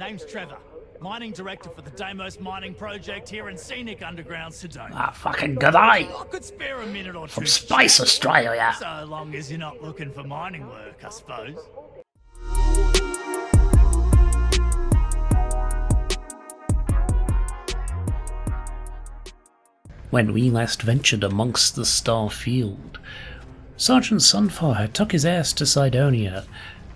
Name's Trevor. Mining director for the Deimos mining project here in scenic underground Sedona. Ah, fucking good eye. I could spare a minute or two. From Space Australia. So long as you're not looking for mining work, I suppose. When we last ventured amongst the Starfield, Sergeant Sunfire took his ass to Cydonia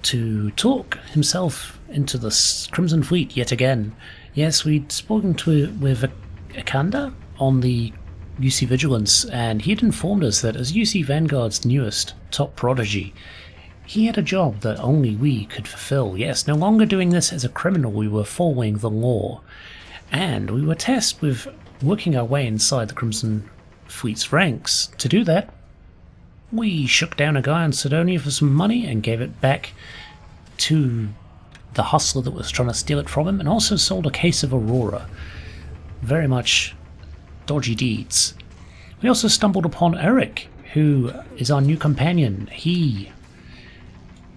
to talk himself into the Crimson Fleet yet again. Yes, we'd spoken with Akanda on the UC Vigilance, and he had informed us that as UC Vanguard's newest top prodigy, he had a job that only we could fulfill. Yes, no longer doing this as a criminal, we were following the law, and we were tasked with working our way inside the Crimson Fleet's ranks. To do that, we shook down a guy in Cydonia for some money and gave it back to the hustler that was trying to steal it from him, and also sold a case of Aurora. Very much dodgy deeds. We also stumbled upon Eric, who is our new companion. He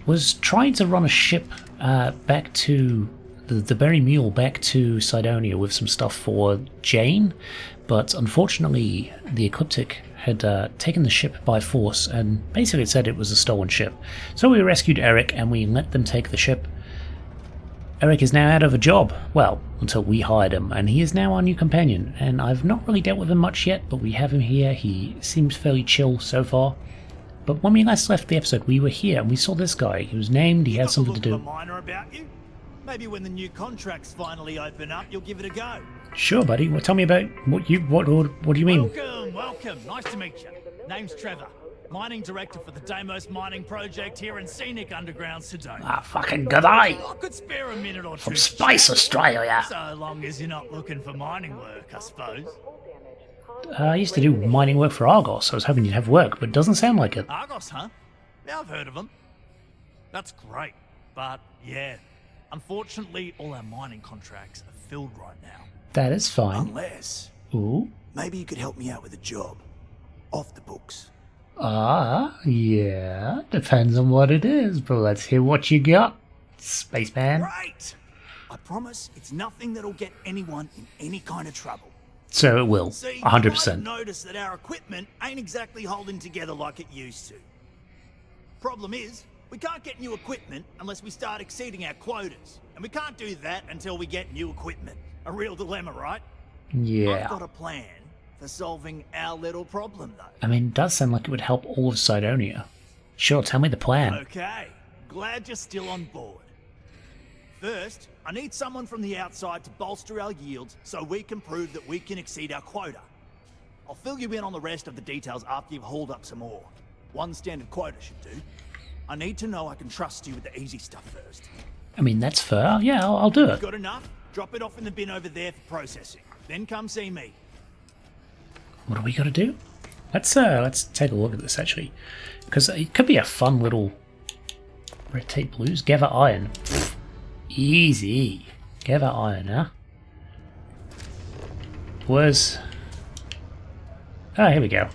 was trying to run a ship back to the Berry Mule back to Cydonia with some stuff for Jane, but unfortunately the Ecliptic had taken the ship by force and basically said it was a stolen ship. So we rescued Eric and we let them take the ship. Eric is now out of a job, well, until we hired him, and he is now our new companion, and I've not really dealt with him much yet, but we have him here. He seems fairly chill so far. But when we last left the episode, we were here and we saw this guy. He was named, he had something to do. About you? Maybe when the new contracts finally open up, you'll give it a go. Sure, buddy. Well, tell me about what do you mean? Welcome. Nice to meet you. Name's Trevor. Mining director for the Deimos mining project here in scenic underground Sedona. Ah, fucking good eye. I could spare a minute or two. From Space Australia. So long as you're not looking for mining work, I suppose. I used to do mining work for Argos. I was hoping you'd have work, but it doesn't sound like it. Argos, huh? Yeah, I've heard of them. That's great. But, yeah. Unfortunately, all our mining contracts are filled right now. That is fine. Unless... Ooh. Maybe you could help me out with a job. Off the books. Ah, yeah. Depends on what it is, but let's hear what you got, spaceman. Right! I promise it's nothing that'll get anyone in any kind of trouble. So it will, See, 100%. you might notice that our equipment ain't exactly holding together like it used to. Problem is, we can't get new equipment unless we start exceeding our quotas. And we can't do that until we get new equipment. A real dilemma, right? Yeah. I've got a plan for solving our little problem, though. I mean, it does sound like it would help all of Cydonia. Sure, tell me the plan. Okay, glad you're still on board. First, I need someone from the outside to bolster our yields so we can prove that we can exceed our quota. I'll fill you in on the rest of the details after you've hauled up some ore. One standard quota should do. I need to know I can trust you with the easy stuff first. I mean, that's fair. Yeah, I'll do it. Got enough? Drop it off in the bin over there for processing. Then come see me. What do we got to do? Let's take a look at this, actually. Because it could be a fun little... Red tape blues? Gather iron. Pfft. Easy. Gather iron, huh? Where's... Oh, here we go.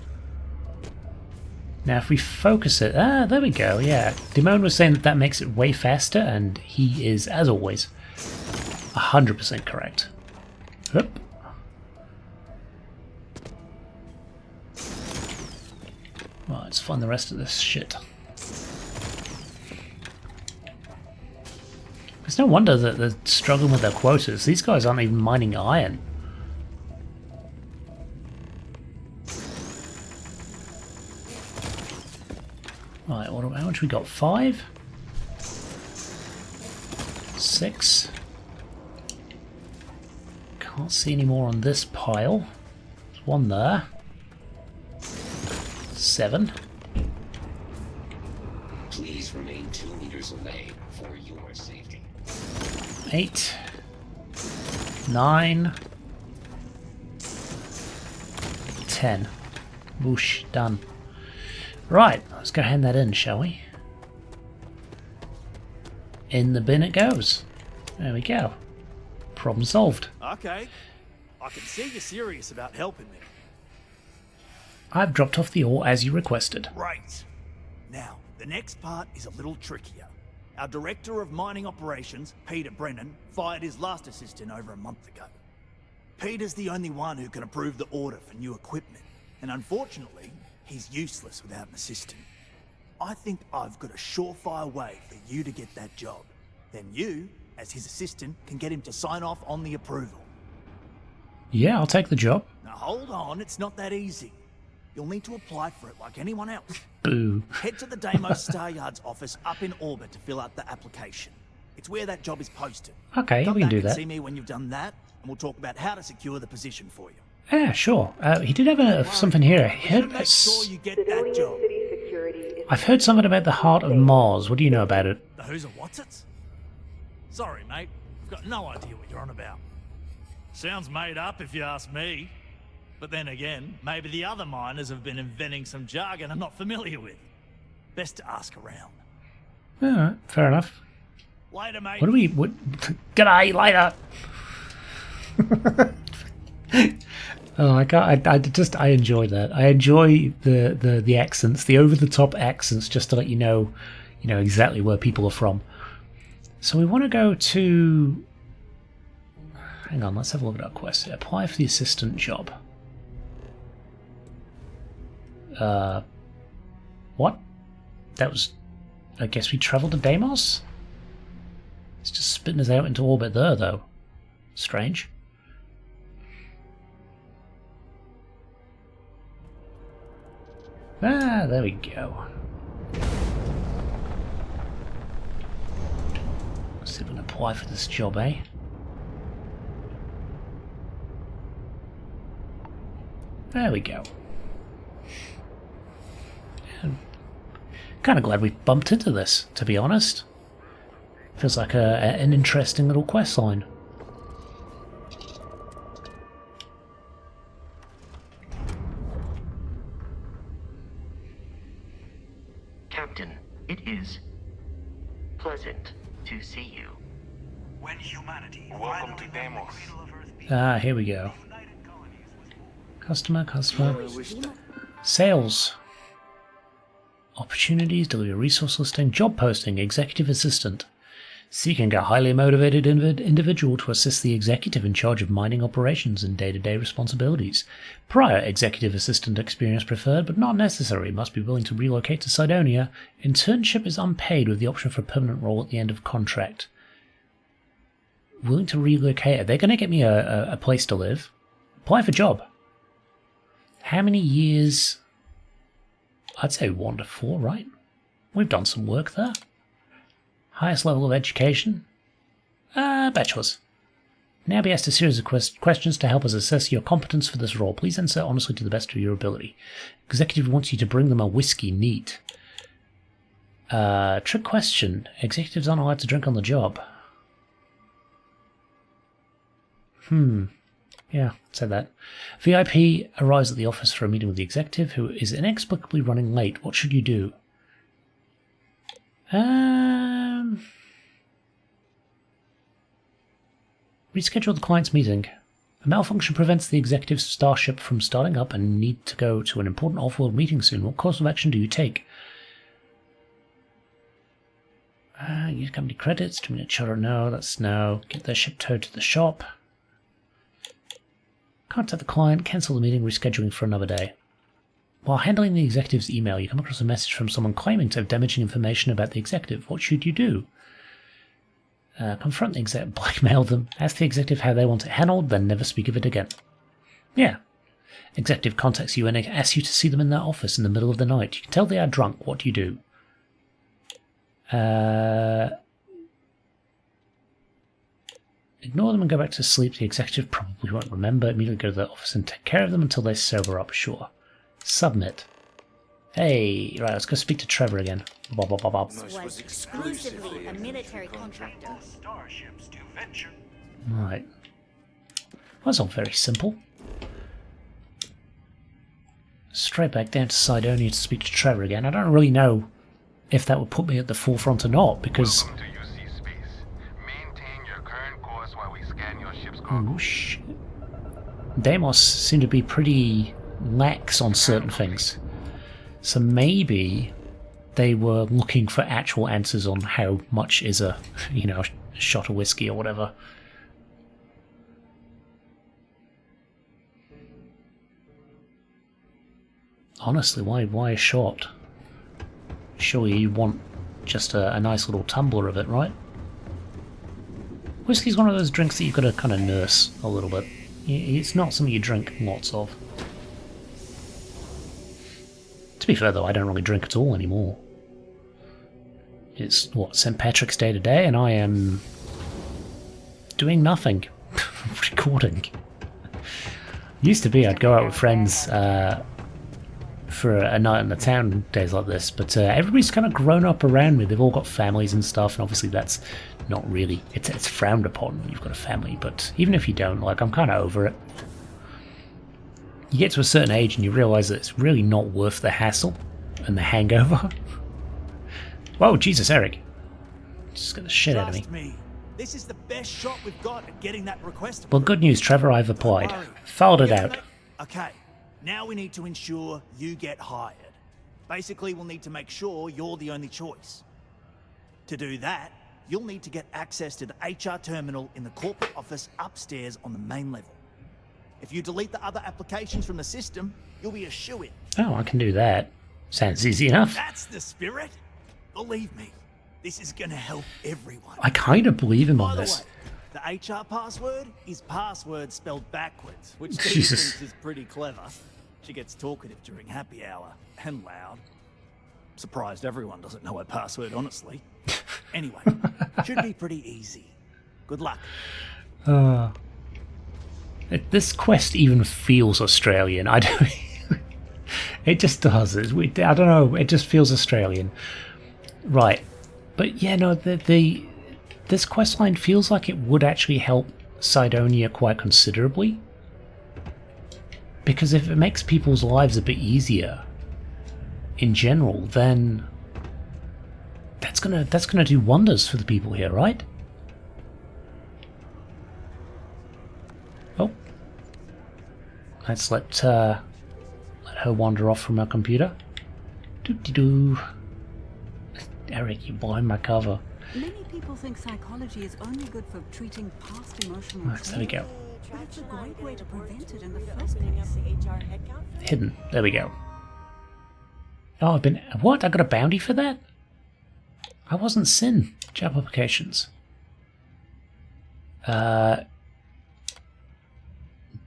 Now if we focus it... Ah, there we go, yeah. Dimone was saying that makes it way faster, and he is, as always, 100% correct. Oop. Well, let's find the rest of this shit. It's no wonder that they're struggling with their quotas. These guys aren't even mining iron. Right, how much we got? 5? 6? Can't see any more on this pile. There's one there. 7. Please remain 2 meters away for your safety. 8. 9. 10. Whoosh, done. Right, let's go hand that in, shall we? In the bin it goes. There we go. Problem solved. Okay. I can see you're serious about helping me. I've dropped off the ore as you requested. Right. Now, the next part is a little trickier. Our Director of Mining Operations, Peter Brennan, fired his last assistant over a month ago. Peter's the only one who can approve the order for new equipment, and unfortunately, he's useless without an assistant. I think I've got a surefire way for you to get that job. Then you, as his assistant, can get him to sign off on the approval. Yeah, I'll take the job. Now hold on, it's not that easy. You'll need to apply for it like anyone else. Boo. Head to the Deimos Star Yard's office up in orbit to fill out the application. It's where that job is posted. Okay, Come we can back do and that. see me when you've done that, and we'll talk about how to secure the position for you. Yeah, sure. He did have something here. We should make sure you get that job. I've heard something about the heart of Mars. What do you know about it? The who's and what's it? Sorry, mate. I've got no idea what you're on about. Sounds made up if you ask me. But then again, maybe the other miners have been inventing some jargon I'm not familiar with. Best to ask around. Alright, fair enough. Later, mate. What do we... G'day, later! Oh, I enjoy that. I enjoy the accents, the over-the-top accents, just to let you know exactly where people are from. So we want to go to... Hang on, let's have a look at our quest. Apply for the assistant job. What? That was... I guess we travelled to Deimos? It's just spitting us out into orbit there, though. Strange. Ah, there we go. Let's see if we can apply for this job, eh? There we go. Kind of glad we bumped into this, to be honest. Feels like an interesting little quest line. Captain, it is pleasant to see you. When humanity Welcome to Deimos. Ah, here we go. Customer. Sales. Opportunities, deliver resource listing, job posting, executive assistant. Seeking a highly motivated individual to assist the executive in charge of mining operations and day-to-day responsibilities. Prior executive assistant experience preferred, but not necessary. Must be willing to relocate to Cydonia. Internship is unpaid with the option for a permanent role at the end of contract. Willing to relocate. Are they going to get me a place to live? Apply for job. How many years? I'd say 1 to 4, right? We've done some work there. Highest level of education? Bachelor's. Now be asked a series of questions to help us assess your competence for this role. Please answer honestly to the best of your ability. Executive wants you to bring them a whiskey neat. Trick question. Executives aren't allowed to drink on the job. Yeah, said that. VIP arrives at the office for a meeting with the executive who is inexplicably running late. What should you do? Reschedule the client's meeting. A malfunction prevents the executive's starship from starting up and need to go to an important off-world meeting soon. What course of action do you take? Use company credits, 2-minute charter, no, that's no. Get their ship towed to the shop. Contact the client, cancel the meeting, rescheduling for another day. While handling the executive's email, you come across a message from someone claiming to have damaging information about the executive. What should you do? Confront the executive, blackmail them, ask the executive how they want it handled, then never speak of it again. Yeah. Executive contacts you and asks you to see them in their office in the middle of the night. You can tell they are drunk. What do you do? Ignore them and go back to sleep. The executive probably won't remember. Immediately go to the office and take care of them until they sober up. Sure. Submit. Hey, right, let's go speak to Trevor again. Bob. Was exclusively a military contractor. Starships to venture. Right. That's all very simple. Straight back down to Cydonia to speak to Trevor again. I don't really know if that would put me at the forefront or not, because... Welcome to UC Space. Maintain your current course while we scan your ship's Oh, cargo. shit. Deimos seem to be pretty lax on certain things. So maybe they were looking for actual answers on how much is a, you know, shot of whiskey or whatever. Honestly, why a shot? Surely you want just a nice little tumbler of it, right? Whiskey's one of those drinks that you've got to kind of nurse a little bit. It's not something you drink lots of. To be fair though, I don't really drink at all anymore. It's, what, St. Patrick's Day today, and I am doing nothing. Recording. Used to be I'd go out with friends for a night in the town days like this, but everybody's kind of grown up around me. They've all got families and stuff, and obviously that's not really, it's frowned upon when you've got a family, but even if you don't, like, I'm kind of over it. You get to a certain age and you realise that it's really not worth the hassle and the hangover. Whoa, Jesus, Eric. Just got the shit out of me. Trust me, this is the best shot we've got at getting that request. Well, good news, Trevor, I've applied. Filed it out. Okay, now we need to ensure you get hired. Basically, we'll need to make sure you're the only choice. To do that, you'll need to get access to the HR terminal in the corporate office upstairs on the main level. If you delete the other applications from the system, you'll be a shoo-in. Oh, I can do that. Sounds easy enough. That's the spirit. Believe me, this is gonna help everyone. I kind of believe him By on the this. way, the HR password is password spelled backwards, which Dee Jesus. thinks is pretty clever. She gets talkative during happy hour, and loud. Surprised everyone doesn't know her password, honestly. Anyway, should be pretty easy. Good luck. This quest even feels Australian. I don't. It just does. I don't know. It just feels Australian, right? But yeah, no. This quest line feels like it would actually help Cydonia quite considerably, because if it makes people's lives a bit easier in general, then that's gonna do wonders for the people here, right? Oh, let's let her wander off from her computer. Doo-dee-doo. Eric, you're behind my cover. Many people think psychology is only good for treating past emotional Right, there we go. but it's a great way to prevent it in the first place. Hidden. There we go. Oh, I've been... What? I got a bounty for that? I wasn't Sin. Job applications.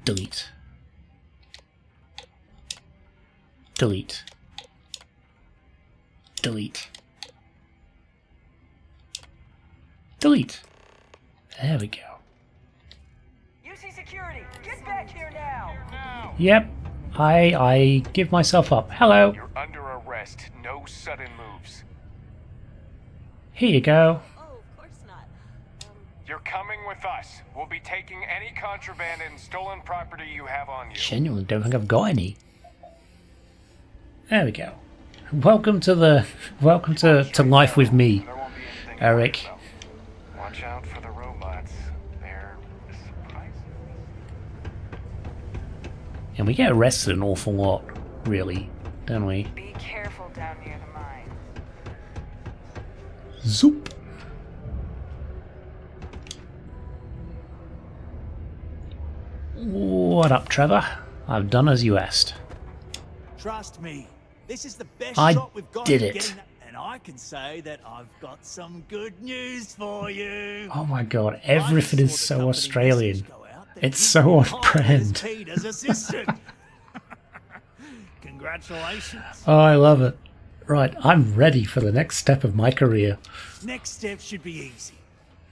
Delete. Delete. Delete. Delete. There we go. UC security, get back here now! Yep. I give myself up. Hello. You're under arrest. No sudden moves. Here you go. Oh, of course not. You're coming with us. We'll be taking any contraband and stolen property you have on you. Genuinely don't think I've got any. There we go. Welcome to life with me, There won't be anything to Eric. worry about. Watch out for the robots. They're surprising. And we get arrested an awful lot, really, don't we? Be careful down near the mine. Zoop. What up, Trevor? I've done as you asked. Trust me, this is the best I shot we've got did at it. getting that, and I can say that I've got some good news for you. Oh my god, I just everything saw is the so company Australian. message go out that It's you've so been on hired as brand. Peter's assistant. Congratulations. Oh, I love it. Right, I'm ready for the next step of my career. Next step should be easy.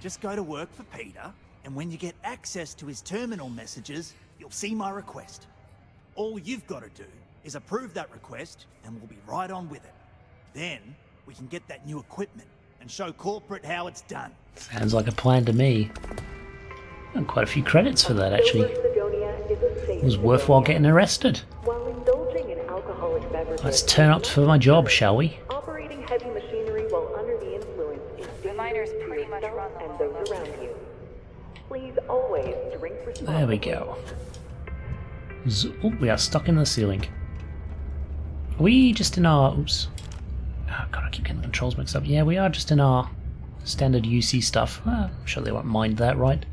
Just go to work for Peter, and when you get access to his terminal messages, you'll see my request. All you've got to do is approve that request, and we'll be right on with it. Then, we can get that new equipment and show corporate how it's done. Sounds like a plan to me. And quite a few credits for that, actually. It was worthwhile getting arrested. Let's turn up for my job, shall we? Operating heavy machinery while under the influence is The miners pretty much run the and whole those around you. Please always drink responsibly. There we go. Oh, we are stuck in the ceiling. Are we just in our... Oops. Oh, God, keep getting the controls mixed up. Yeah, we are just in our standard UC stuff. I'm sure they won't mind that, right?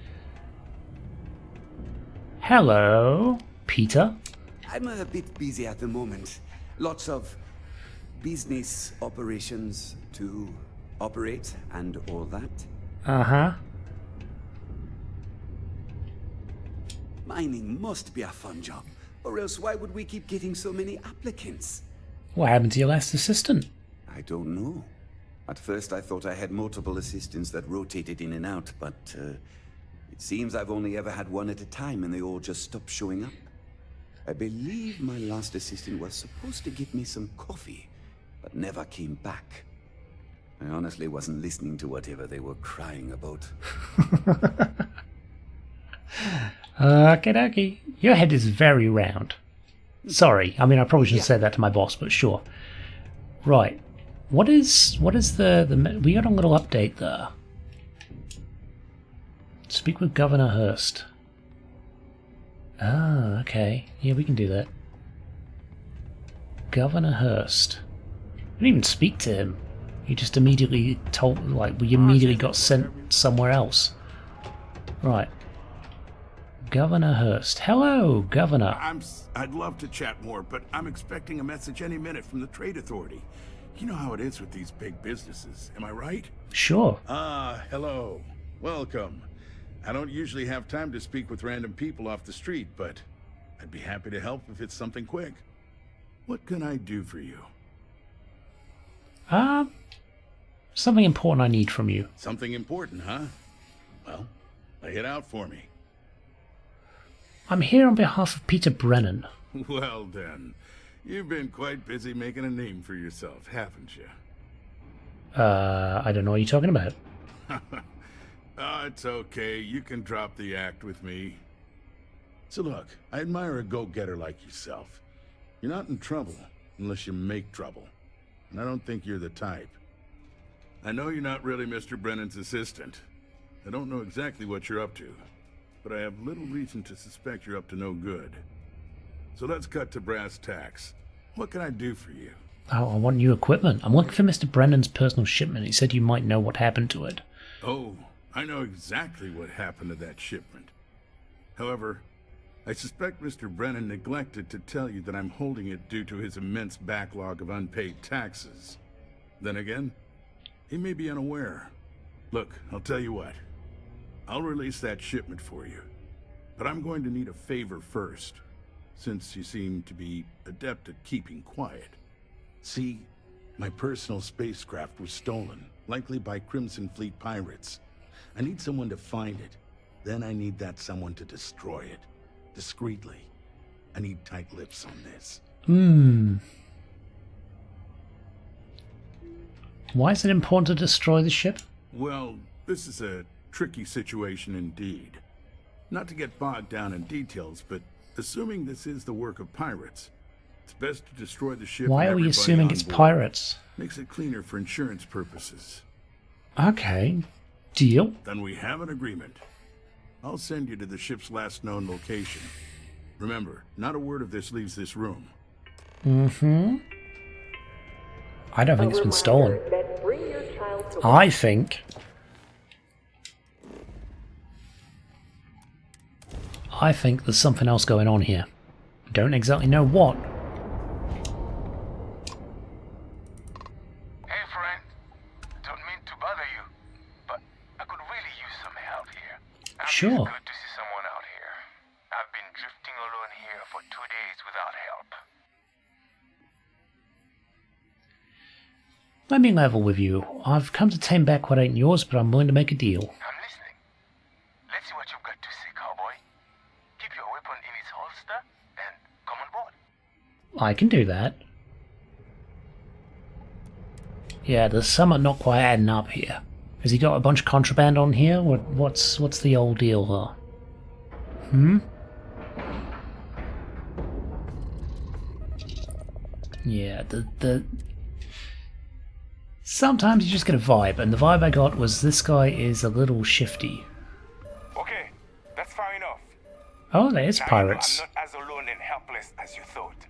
Hello, Peter. I'm a bit busy at the moment. Lots of business operations to operate and all that. Uh-huh. Mining must be a fun job, or else why would we keep getting so many applicants? What happened to your last assistant? I don't know. At first I thought I had multiple assistants that rotated in and out, but it seems I've only ever had one at a time and they all just stopped showing up. I believe my last assistant was supposed to get me some coffee, but never came back. I honestly wasn't listening to whatever they were crying about. Okie dokie. Your head is very round. Sorry, I mean I probably shouldn't have said that to my boss, but sure. Right. What is the we got a little update there. Speak with Governor Hurst. Ah, okay. Yeah, we can do that. Governor Hurst. We didn't even speak to him. He just immediately told, like, we immediately got sent somewhere else. Right. Governor Hurst. Hello, Governor. I'd love to chat more, but I'm expecting a message any minute from the Trade Authority. You know how it is with these big businesses, am I right? Sure. Hello. Welcome. I don't usually have time to speak with random people off the street, but I'd be happy to help if it's something quick. What can I do for you? Something important I need from you. Something important, huh? Well, lay it out for me. I'm here on behalf of Peter Brennan. Well then, you've been quite busy making a name for yourself, haven't you? I don't know what you're talking about. Oh, it's okay. You can drop the act with me. So look, I admire a go-getter like yourself. You're not in trouble unless you make trouble. And I don't think you're the type. I know you're not really Mr. Brennan's assistant. I don't know exactly what you're up to, but I have little reason to suspect you're up to no good. So let's cut to brass tacks. What can I do for you? Oh, I want new equipment. I'm looking for Mr. Brennan's personal shipment. He said you might know what happened to it. Oh, I know exactly what happened to that shipment. However, I suspect Mr. Brennan neglected to tell you that I'm holding it due to his immense backlog of unpaid taxes. Then again, he may be unaware. Look, I'll tell you what. I'll release that shipment for you. But I'm going to need a favor first, since you seem to be adept at keeping quiet. See, my personal spacecraft was stolen, likely by Crimson Fleet pirates. I need someone to find it. Then I need that someone to destroy it. Discreetly. I need tight lips on this. Why is it important to destroy the ship? Well, this is a tricky situation indeed. Not to get bogged down in details, but assuming this is the work of pirates, it's best to destroy the ship. Why are we assuming it's pirates? Makes it cleaner for insurance purposes. Okay. Deal. Then we have an agreement. I'll send you to the ship's last known location. Remember, not a word of this leaves this room. Mm-hmm. I don't think it's been stolen. I think there's something else going on here. Don't exactly know what. Hey friend, don't mean to bother you, but I could really use some help here. Sure. It's good to see someone out here. I've been drifting alone here for 2 days without help. Let me level with you. I've come to tame back what ain't yours, but I'm willing to make a deal. I'm listening. Let's see what you've got to say, cowboy. Keep your weapon in its holster and come on board. I can do that. Yeah, there's something not quite adding up here. Has he got a bunch of contraband on here? What's the old deal there? Yeah, sometimes you just get a vibe, and the vibe I got was this guy is a little shifty. Okay, that's far enough. Oh, there's pirates. I'm not as alone and helpless as you thought.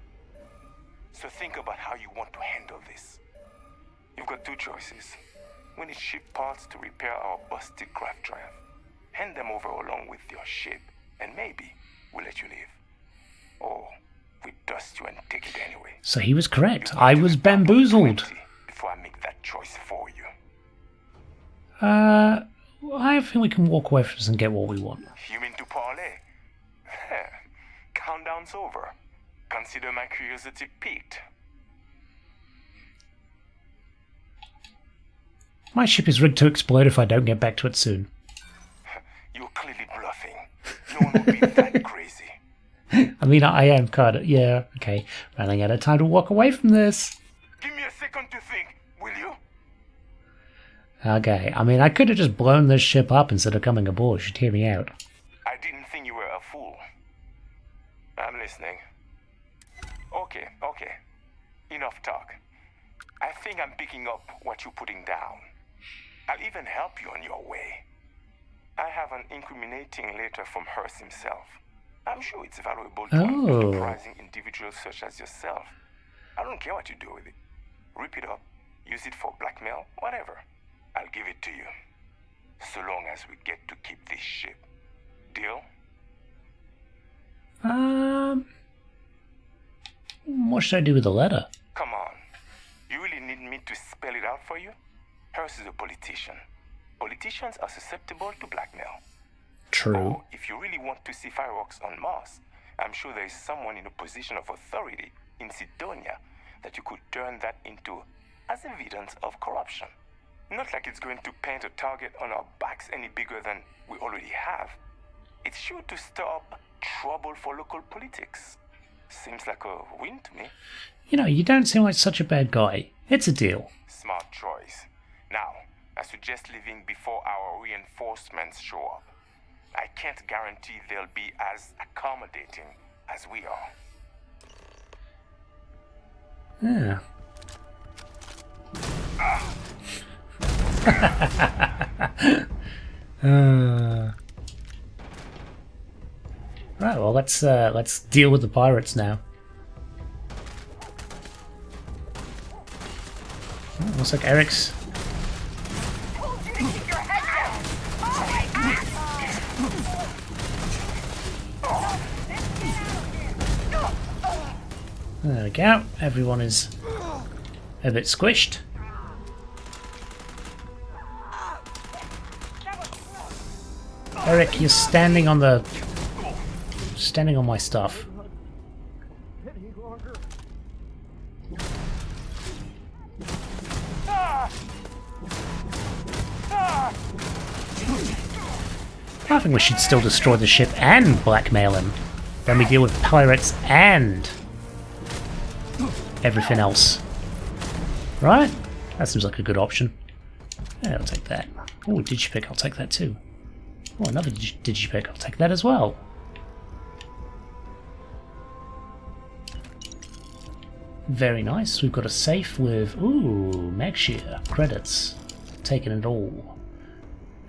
So think about how you want to handle this. You've got two choices. We need ship parts to repair our busted craft drive. Hand them over along with your ship, and maybe we'll let you leave. Or we dust you and take it anyway. So he was correct. I was bamboozled. Before I make that choice for you. I think we can walk away from this and get what we want. You mean to parlay? Countdown's over. Consider my curiosity piqued. My ship is rigged to explode if I don't get back to it soon. You're clearly bluffing. No one would be that crazy. I mean, I am kind of... Yeah, okay. Running out of time to walk away from this. Give me a second to think, will you? Okay, I mean, I could have just blown this ship up instead of coming aboard. You should hear me out. I didn't think you were a fool. I'm listening. Okay. Enough talk. I think I'm picking up what you're putting down. I'll even help you on your way. I have an incriminating letter from Hearst himself. I'm sure it's valuable to an enterprising individual such as yourself. I don't care what you do with it. Rip it up, use it for blackmail, whatever. I'll give it to you. So long as we get to keep this ship. Deal? What should I do with the letter? Come on. You really need me to spell it out for you? Hearst is a politician. Politicians are susceptible to blackmail. True. Or if you really want to see fireworks on Mars, I'm sure there is someone in a position of authority in Sidonia that you could turn that into as evidence of corruption. Not like it's going to paint a target on our backs any bigger than we already have. It's sure to stir up trouble for local politics. Seems like a win to me. You know, you don't seem like such a bad guy. It's a deal. Smart choice. Now, I suggest leaving before our reinforcements show up. I can't guarantee they'll be as accommodating as we are. Yeah. Right, well, let's deal with the pirates now. Oh, looks like Eric's. There we go. Everyone is a bit squished. Eric, you're standing on my stuff. I think we should still destroy the ship and blackmail him. Then we deal with pirates and everything else. Right? That seems like a good option. Yeah, I'll take that. Oh, digipick, I'll take that too. Oh, another digipick, I'll take that as well. Very nice. We've got a safe with, ooh, Magshire credits. Taking it all.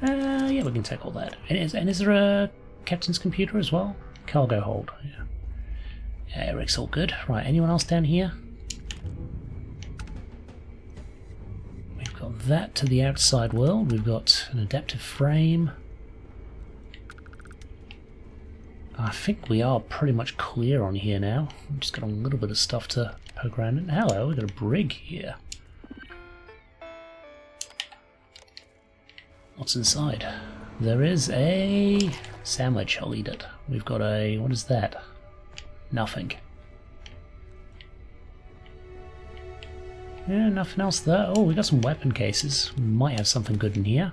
Yeah, we can take all that. And is there a captain's computer as well? Cargo hold. Yeah. Yeah, Eric's all good. Right, anyone else down here? We've got that to the outside world. We've got an adaptive frame. I think we are pretty much clear on here now. We've just got a little bit of stuff to poke around in. Hello, we've got a brig here. What's inside? There is a sandwich. I'll eat it. We've got a... what is that? Nothing. Yeah, nothing else there. Oh, we got some weapon cases. We might have something good in here.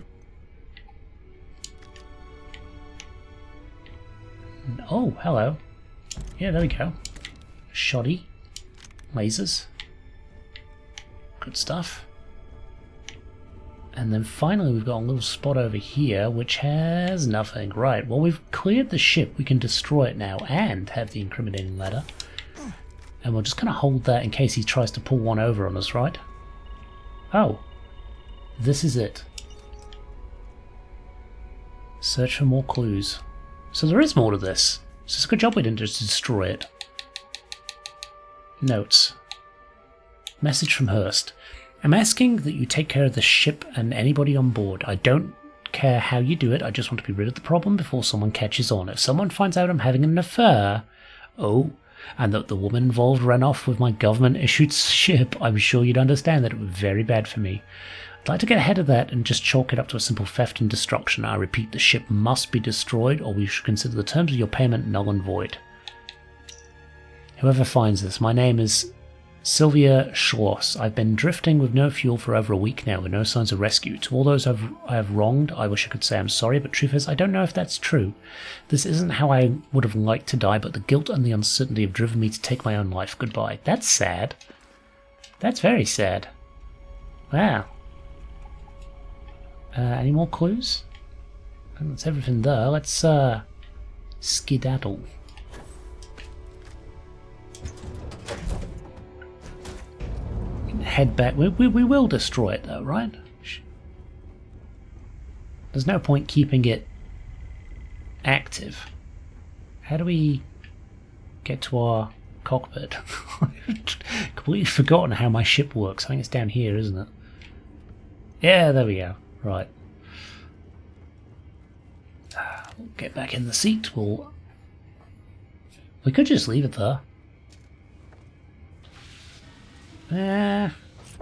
Oh, hello. Yeah, there we go. Shoddy. Lasers. Good stuff. And then finally we've got a little spot over here which has nothing. Right, well we've cleared the ship. We can destroy it now and have the incriminating letter. And we'll just kind of hold that in case he tries to pull one over on us, right? Oh. This is it. Search for more clues. So there is more to this. So it's a good job we didn't just destroy it. Notes. Message from Hearst. I'm asking that you take care of the ship and anybody on board. I don't care how you do it, I just want to be rid of the problem before someone catches on. If someone finds out I'm having an affair, and that the woman involved ran off with my government-issued ship, I'm sure you'd understand that it would be very bad for me. I'd like to get ahead of that and just chalk it up to a simple theft and destruction. I repeat, the ship must be destroyed, or we should consider the terms of your payment null and void. Whoever finds this, my name is Sylvia Schloss. I've been drifting with no fuel for over a week now, with no signs of rescue. To all those I have wronged, I wish I could say I'm sorry, but truth is, I don't know if that's true. This isn't how I would have liked to die, but the guilt and the uncertainty have driven me to take my own life. Goodbye. That's sad. That's very sad. Wow. Any more clues? I think that's everything there. Let's skedaddle. Head back. We will destroy it though, right? There's no point keeping it active. How do we get to our cockpit? Completely forgotten how my ship works. I think it's down here, isn't it? Yeah, there we go. Right. We'll get back in the seat. We could just leave it there.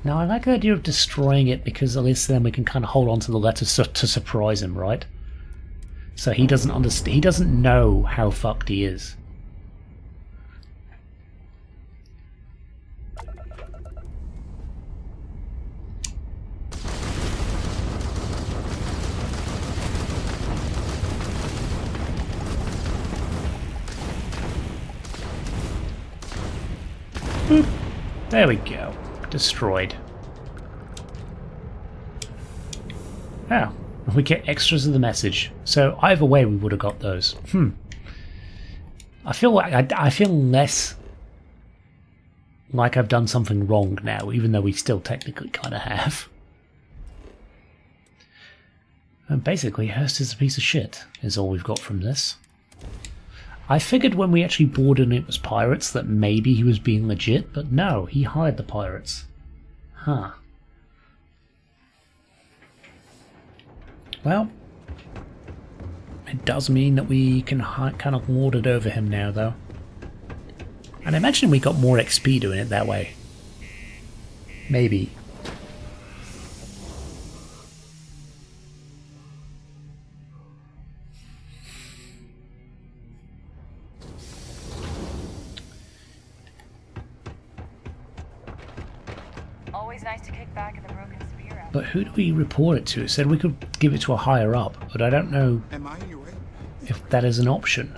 No, I like the idea of destroying it because at least then we can kind of hold on to the letter to surprise him, right? So he doesn't understand. He doesn't know how fucked he is. Boop. There we go. Destroyed. Oh, we get extras of the message. So either way, we would have got those. I feel like I feel less like I've done something wrong now, even though we still technically kind of have. And basically, Hurst is a piece of shit. Is all we've got from this. I figured when we actually boarded and it was pirates that maybe he was being legit, but no, he hired the pirates. Huh. Well, it does mean that we can kind of lord it over him now, though. And I imagine we got more XP doing it that way. Maybe. Always nice to kick back at the broken spear. But who do we report it to? It said we could give it to a higher up, but I don't know if that is an option.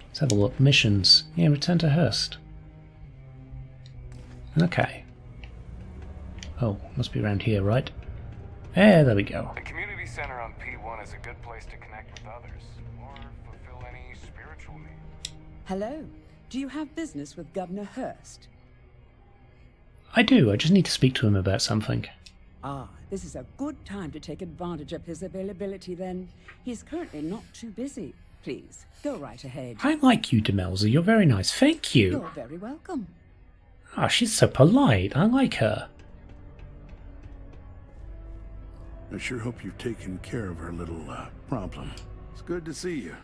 Let's have a look. Missions. Yeah, return to Hurst. Okay. Oh, must be around here, right? Yeah, there we go. The community center on P1 is a good place to connect with others, or fulfill any spiritual needs. Hello. Do you have business with Governor Hurst? I do. I just need to speak to him about something. Ah, this is a good time to take advantage of his availability then. He's currently not too busy. Please, go right ahead. I like you, Demelza. You're very nice. Thank you. You're very welcome. Ah, she's so polite. I like her. I sure hope you've taken care of our little problem. It's good to see you.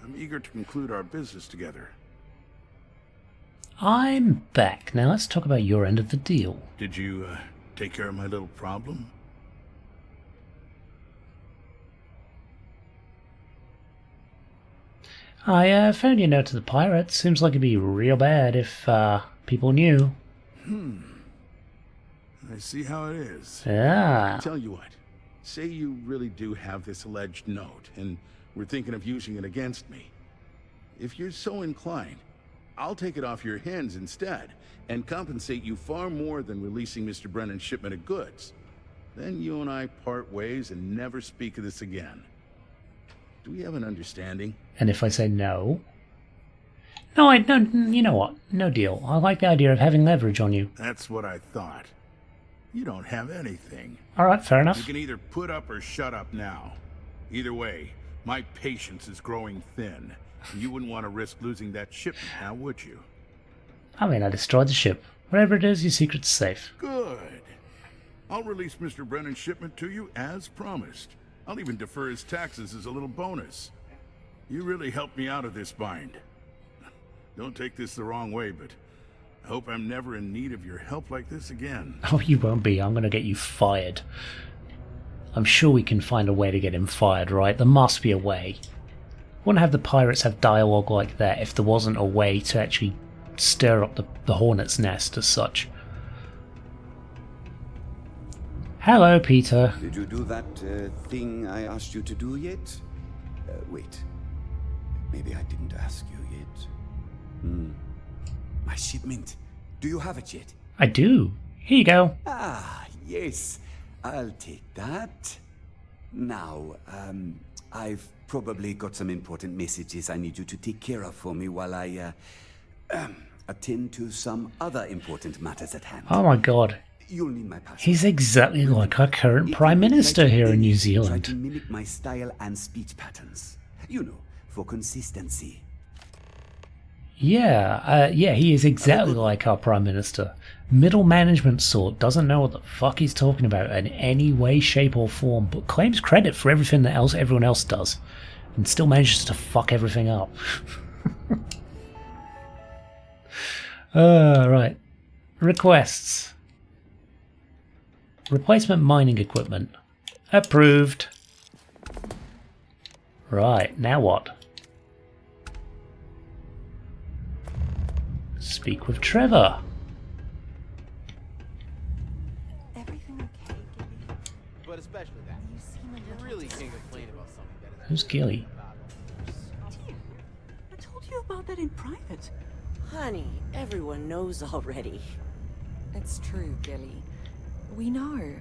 I'm eager to conclude our business together. I'm back. Now let's talk about your end of the deal. Did you take care of my little problem? I found your note to the pirates. Seems like it'd be real bad if people knew. I see how it is. Yeah. Tell you what, say you really do have this alleged note, and we're thinking of using it against me. If you're so inclined, I'll take it off your hands instead, and compensate you far more than releasing Mr. Brennan's shipment of goods. Then you and I part ways and never speak of this again. Do we have an understanding? And if I say no? No, you know what? No deal. I like the idea of having leverage on you. That's what I thought. You don't have anything. Alright, fair enough. You can either put up or shut up now. Either way, my patience is growing thin. You wouldn't want to risk losing that shipment, now would you? I mean, I destroyed the ship. Whatever it is, your secret's safe. Good. I'll release Mr. Brennan's shipment to you as promised. I'll even defer his taxes as a little bonus. You really helped me out of this bind. Don't take this the wrong way, but I hope I'm never in need of your help like this again. Oh, you won't be. I'm going to get you fired. I'm sure we can find a way to get him fired, right? There must be a way. Wouldn't have the pirates have dialogue like that if there wasn't a way to actually stir up the hornet's nest as such. Hello, Peter. Did you do that thing I asked you to do yet? Wait. Maybe I didn't ask you yet. My shipment. Do you have it yet? I do. Here you go. Ah, yes. I'll take that. Now, I've probably got some important messages I need you to take care of for me while I attend to some other important matters at hand. Oh my god. You'll need my passport. He's exactly like our current Prime Minister here in New Zealand. Try to mimic my style and speech patterns. You know, for consistency. Yeah, he is exactly like our Prime Minister. Middle management sort, doesn't know what the fuck he's talking about in any way, shape or form, but claims credit for everything that everyone else does, and still manages to fuck everything up. Right. Requests. Replacement mining equipment. Approved. Right, now what? Speak with Trevor. Everything okay, Gilly? But especially that. You really can't complain about something that is. Who's Gilly? Dear, I told you about that in private. Honey, everyone knows already. It's true, Gilly. We know.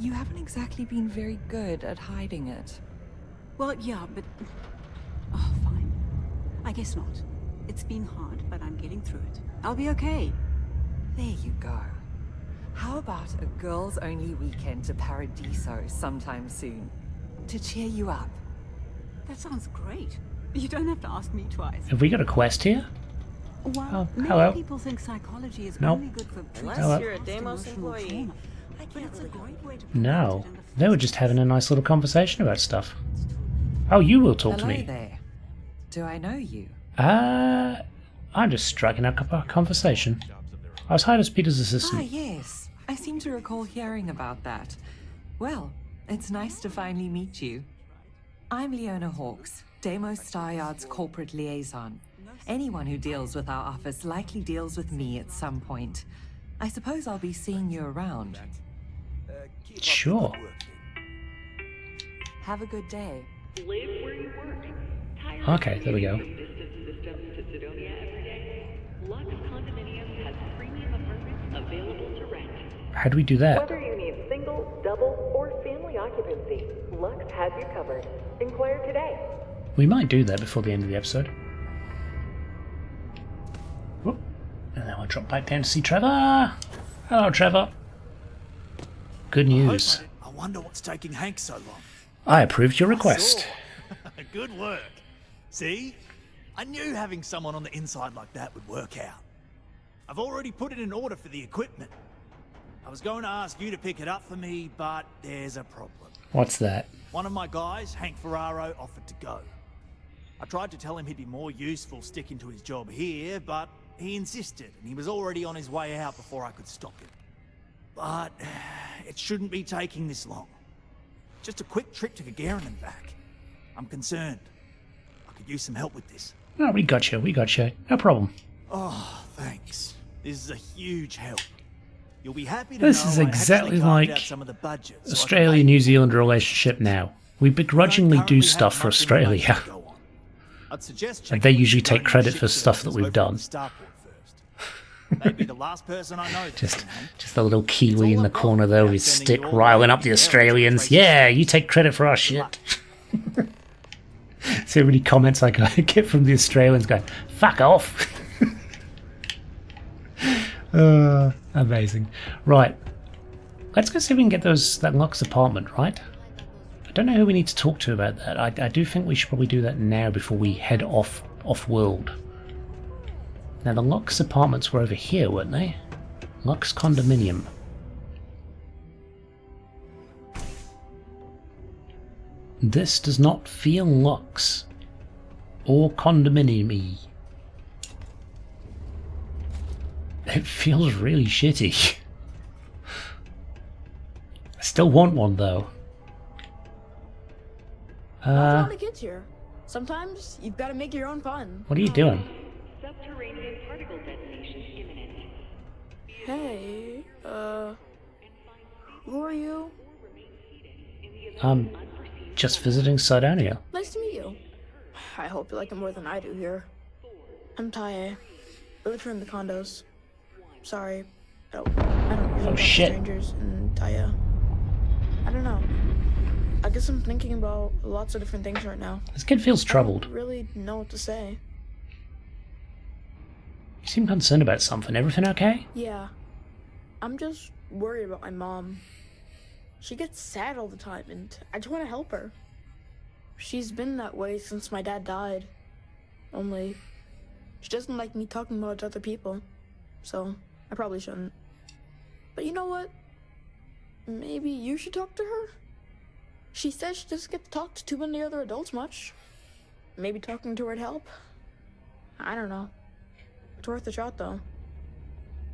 You haven't exactly been very good at hiding it. Well, yeah, but... Oh, fine. I guess not. It's been hard, but I'm getting through it. I'll be okay. There you go. How about a girls-only weekend to Paradiso sometime soon? To cheer you up. That sounds great. You don't have to ask me twice. Have we got a quest here? Well, oh, hello. Many people think psychology is nope. only good for unless you're a Deimos employee. But it's a great way to no, they were just having a nice little conversation about stuff. Oh, you will talk to me. Hello there. Do I know you? I'm just striking up a conversation. I was hired as Peter's assistant. Ah, yes. I seem to recall hearing about that. Well, it's nice to finally meet you. I'm Leona Hawkes, Deimos Staryard's corporate liaison. Anyone who deals with our office likely deals with me at some point. I suppose I'll be seeing you around. Sure. Have a good day. Live where you work. Okay, there we go. Lux Condominiums has premium apartments available to rent. How do we do that? Whether you need single, double, or family occupancy, Lux has you covered. Inquire today. We might do that before the end of the episode. Whoop. And then we'll drop back down to see Trevor. Hello, Trevor. Good news. I wonder what's taking Hank so long. I approved your request. Good work. See? I knew having someone on the inside like that would work out. I've already put it in order for the equipment. I was going to ask you to pick it up for me, but there's a problem. What's that? One of my guys, Hank Ferraro, offered to go. I tried to tell him he'd be more useful sticking to his job here, but he insisted, and he was already on his way out before I could stop him. But it shouldn't be taking this long. Just a quick trip to Gagarin and back. I'm concerned. I could use some help with this. Oh, we got you. No problem. Oh, thanks. This is a huge help. You'll be happy to This know is I exactly actually carved out like some of the budget, so Australia-New Zealand relationship now. We begrudgingly do stuff for Australia. I'd suggest And they usually take credit for stuff that we've done. Maybe the last person I know. Just a little Kiwi in the corner there with his stick riling up the Australians. Yeah, you take credit for our shit. See how many comments I get from the Australians going, fuck off. Amazing. Right. Let's go see if we can get that Lux apartment, right? I don't know who we need to talk to about that. I do think we should probably do that now before we head off-world. Now, the Lux apartments were over here, weren't they? Lux Condominium. This does not feel luxe or condominium-y. It feels really shitty. I still want one though. Not a lot of kids here. Sometimes you've got to make your own fun. What are you doing? Subterranean particle detonation imminent. Hey, who are you? I'm just visiting Sardonia. Nice to meet you. I hope you like it more than I do here. I'm Taye. I live here in the condos. Sorry, I don't really talk to strangers in Taye. I don't know. I guess I'm thinking about lots of different things right now. This kid feels troubled. I don't really know what to say. You seem concerned about something. Everything okay? Yeah. I'm just worried about my mom. She gets sad all the time, and I just want to help her. She's been that way since my dad died. Only, she doesn't like me talking about it to other people. So, I probably shouldn't. But you know what? Maybe you should talk to her? She says she doesn't get to talk to too many other adults much. Maybe talking to her'd help? I don't know. It's worth a shot, though.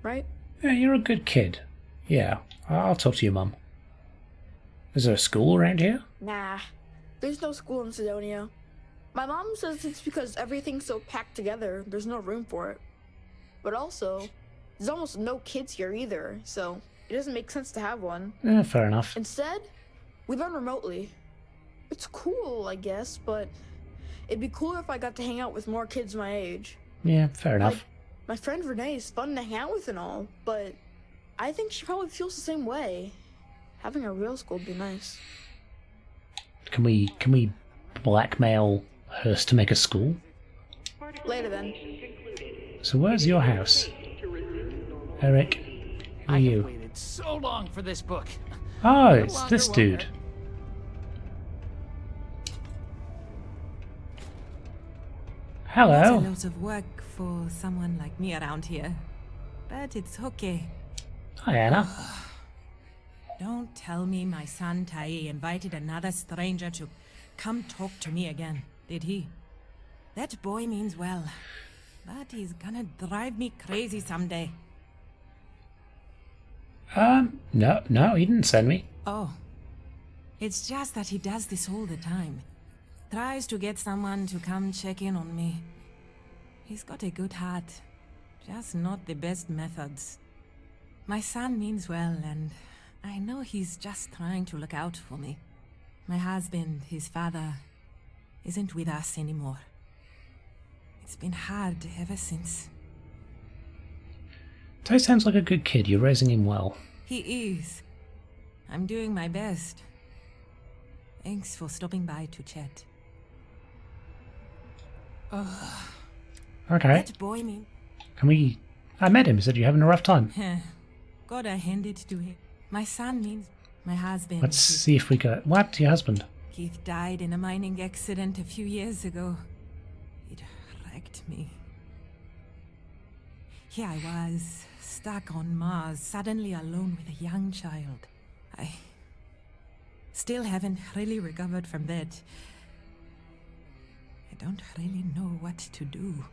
Right? Yeah, you're a good kid. Yeah, I'll talk to your mum. Is there a school around here? Nah. There's no school in Sidonia. My mom says it's because everything's so packed together, there's no room for it. But also, there's almost no kids here either, so it doesn't make sense to have one. Yeah, fair enough. Instead, we learn remotely. It's cool, I guess, but it'd be cooler if I got to hang out with more kids my age. Yeah, fair enough. Like, my friend Renee is fun to hang out with and all, but I think she probably feels the same way. Having a real school would be nice. Can we blackmail Hearst to make a school? Later then. So where's your house? Eric, who are you? I waited so long for this book. Oh, it's this dude. Hello. That's a lot of work for someone like me around here. But it's okay. Hi, Anna. Don't tell me my son Taye invited another stranger to come talk to me again, did he? That boy means well, but he's gonna drive me crazy someday. No, he didn't send me. Oh. It's just that he does this all the time. Tries to get someone to come check in on me. He's got a good heart, just not the best methods. My son means well, and I know he's just trying to look out for me. My husband, his father, isn't with us anymore. It's been hard ever since. Tay sounds like a good kid. You're raising him well. He is. I'm doing my best. Thanks for stopping by to chat. Okay. That boy mean... Can we... I met him. He said you're having a rough time. Gotta hand it to him. My son means my husband. Let's see if we got... What? Your husband? Keith died in a mining accident a few years ago. It wrecked me. Here I was, stuck on Mars, suddenly alone with a young child. I still haven't really recovered from that. I don't really know what to do.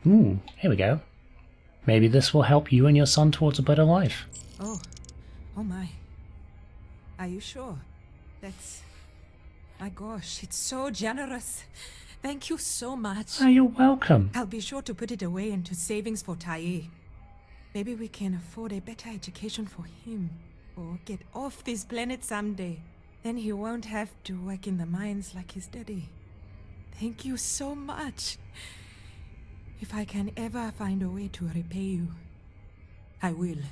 Here we go. Maybe this will help you and your son towards a better life. Oh my. Are you sure? That's... My gosh, it's so generous. Thank you so much. Oh, you're welcome. I'll be sure to put it away into savings for Taye. Maybe we can afford a better education for him. Or get off this planet someday. Then he won't have to work in the mines like his daddy. Thank you so much. If I can ever find a way to repay you, I will.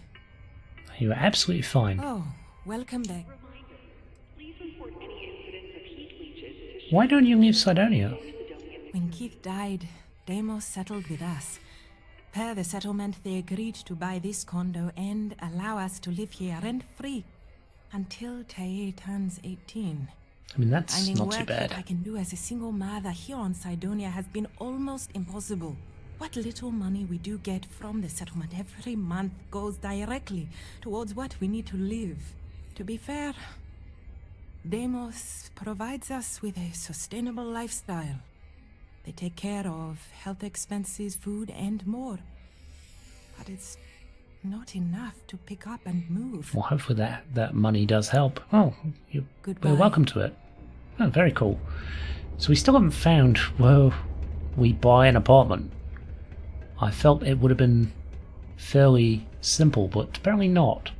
You're absolutely fine. Oh, welcome back. Why don't you leave Sidonia? When Keith died, Deimos settled with us. Per the settlement, they agreed to buy this condo and allow us to live here rent-free until Taye turns 18. I mean, that's Finding not work too bad. that I can do as a single mother here on Sidonia has been almost impossible. What little money we do get from the settlement every month goes directly towards what we need to live. To be fair, Deimos provides us with a sustainable lifestyle. They take care of health expenses, food, and more. But it's not enough to pick up and move. Well, hopefully that money does help. Oh, we're Goodbye. welcome to it. Oh, very cool. So we still haven't found where we buy an apartment. I felt it would have been fairly simple, but apparently not.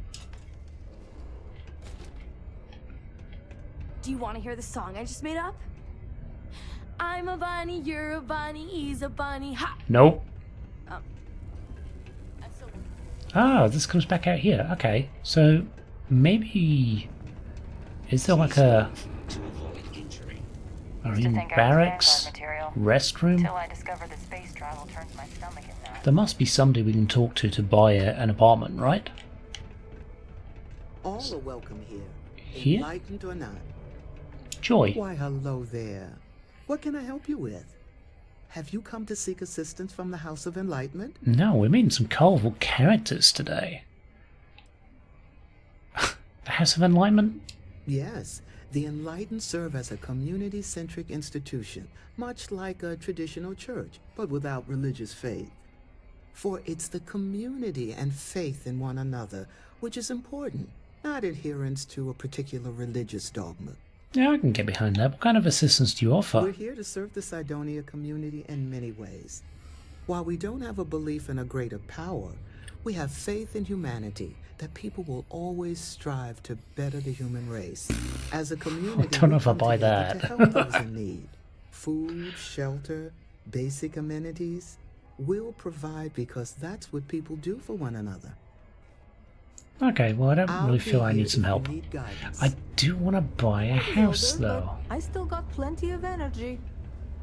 Do you want to hear the song I just made up? I'm a bunny, you're a bunny, he's a bunny, ha! Nope. I'm so... Ah, this comes back out here. Okay, so maybe... Is there like a... barracks? Restroom? Until I discover that space travel turns my stomach in that. There must be somebody we can talk to buy an apartment, right? All are welcome here. Here? Enlightened or not. Joy. Why, hello there. What can I help you with? Have you come to seek assistance from the House of Enlightenment? No, we're meeting some colourful characters today. The House of Enlightenment? Yes. The Enlightened serve as a community-centric institution, much like a traditional church, but without religious faith. For it's the community and faith in one another which is important, not adherence to a particular religious dogma. Yeah, I can get behind that. What kind of assistance do you offer? We're here to serve the Cydonia community in many ways. While we don't have a belief in a greater power, we have faith in humanity, that people will always strive to better the human race. As a community, I don't know if I we come buy together that. to help those in need. Food, shelter, basic amenities. We'll provide because that's what people do for one another. Okay, well I don't I'll really be feel I here need some if you help. need guidance. I do want to buy a house though. I still got plenty of energy.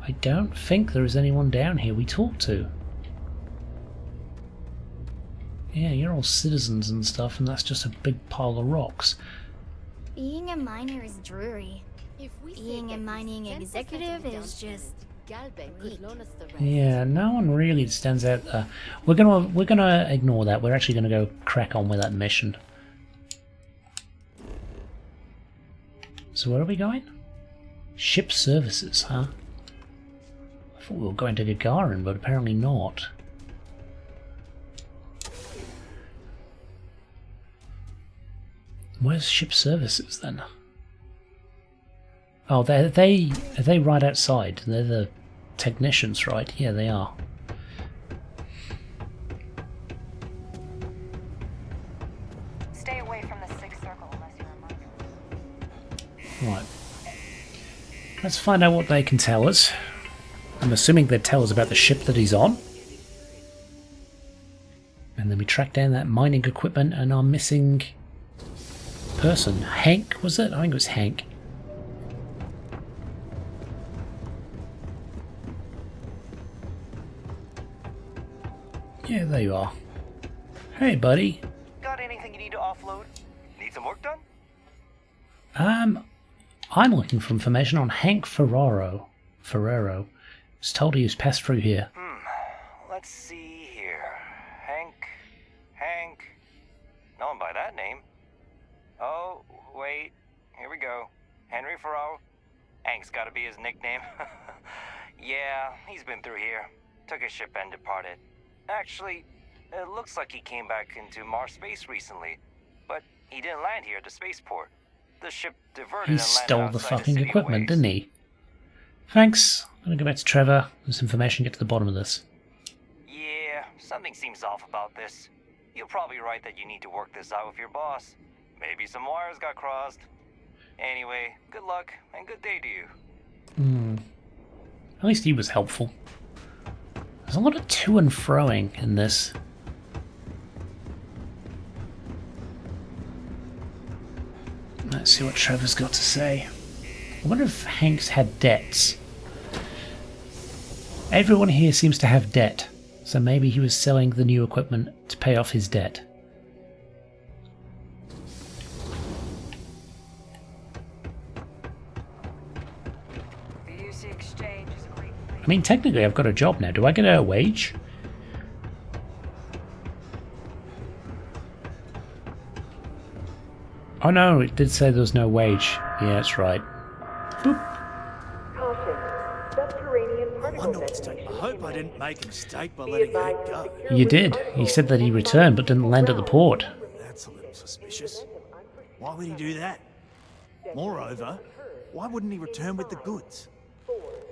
I don't think there is anyone down here we talk to. Yeah, you're all citizens and stuff, and that's just a big pile of rocks. Being a miner is dreary. Being a mining executive is just... Yeah, no one really stands out there. We're gonna ignore that. We're actually gonna go crack on with that mission. So where are we going? Ship services, huh? I thought we were going to Gagarin, but apparently not. Where's ship services then? Oh, are they right outside? They're the technicians, right? Yeah, they are. Stay away from the sixth circle unless you're a miner. Right. Let's find out what they can tell us. I'm assuming they'd tell us about the ship that he's on. And then we track down that mining equipment and our missing person. Hank, was it? I think it was Hank. Yeah, there you are. Hey, buddy. Got anything you need to offload? Need some work done? I'm looking for information on Hank Ferraro. It's told he was passed through here. Let's see here. Hank. No one by that name. Oh, wait. Here we go. Henry Ferraro. Hank's gotta be his nickname. Yeah, he's been through here. Took his ship and departed. Actually, it looks like he came back into Mars space recently, but he didn't land here at the spaceport. The ship diverted He and landed stole the outside fucking city equipment, ways. didn't he? Thanks. I'm gonna go back to Trevor. There's information, get to the bottom of this. Yeah, something seems off about this. You're probably right that you need to work this out with your boss. Maybe some wires got crossed. Anyway, good luck and good day to you. At least he was helpful. There's a lot of to and froing in this. Let's see what Trevor's got to say. I wonder if Hank's had debts. Everyone here seems to have debt, so maybe he was selling the new equipment to pay off his debt. I mean, technically I've got a job now. Do I get a wage? Oh no, it did say there was no wage. Yeah, that's right. Boop. Caution. Subterranean I particle wonder what's detonation. I hope I didn't make a mistake by letting Hank go. You did. He said that he returned but didn't land at the port. That's a little suspicious. Why would he do that? Moreover, why wouldn't he return with the goods?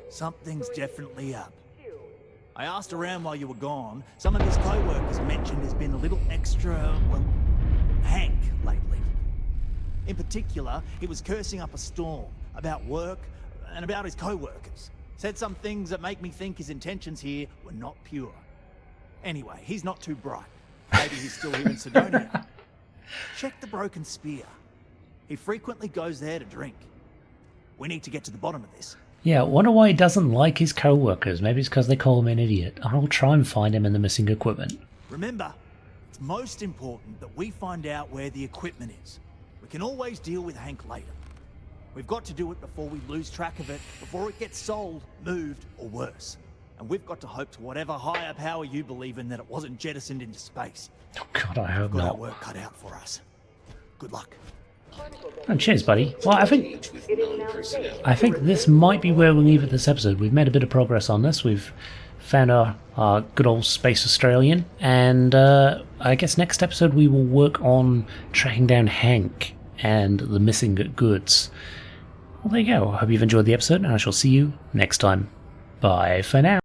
Something's definitely up. I asked around while you were gone. Some of his co-workers mentioned there's been a little extra, well, Hank lately. In particular, he was cursing up a storm about work and about his co-workers. Said some things that make me think his intentions here were not pure. Anyway, he's not too bright. Maybe he's still here in Sidonia. Check the Broken Spear. He frequently goes there to drink. We need to get to the bottom of this. Yeah, I wonder why he doesn't like his co-workers. Maybe it's because they call him an idiot. I'll try and find him in the missing equipment. Remember, it's most important that we find out where the equipment is. We can always deal with Hank later. We've got to do it before we lose track of it, before it gets sold, moved, or worse. And we've got to hope to whatever higher power you believe in that it wasn't jettisoned into space. Oh God, I hope We've got our not. work cut out for us. Good luck. Oh, cheers, buddy. Well, I think this might be where we'll leave it this episode. We've made a bit of progress on this. We've found our good old Space Australian, and I guess next episode we will work on tracking down Hank and the missing goods. Well, there you go. I hope you've enjoyed the episode, and I shall see you next time. Bye for now.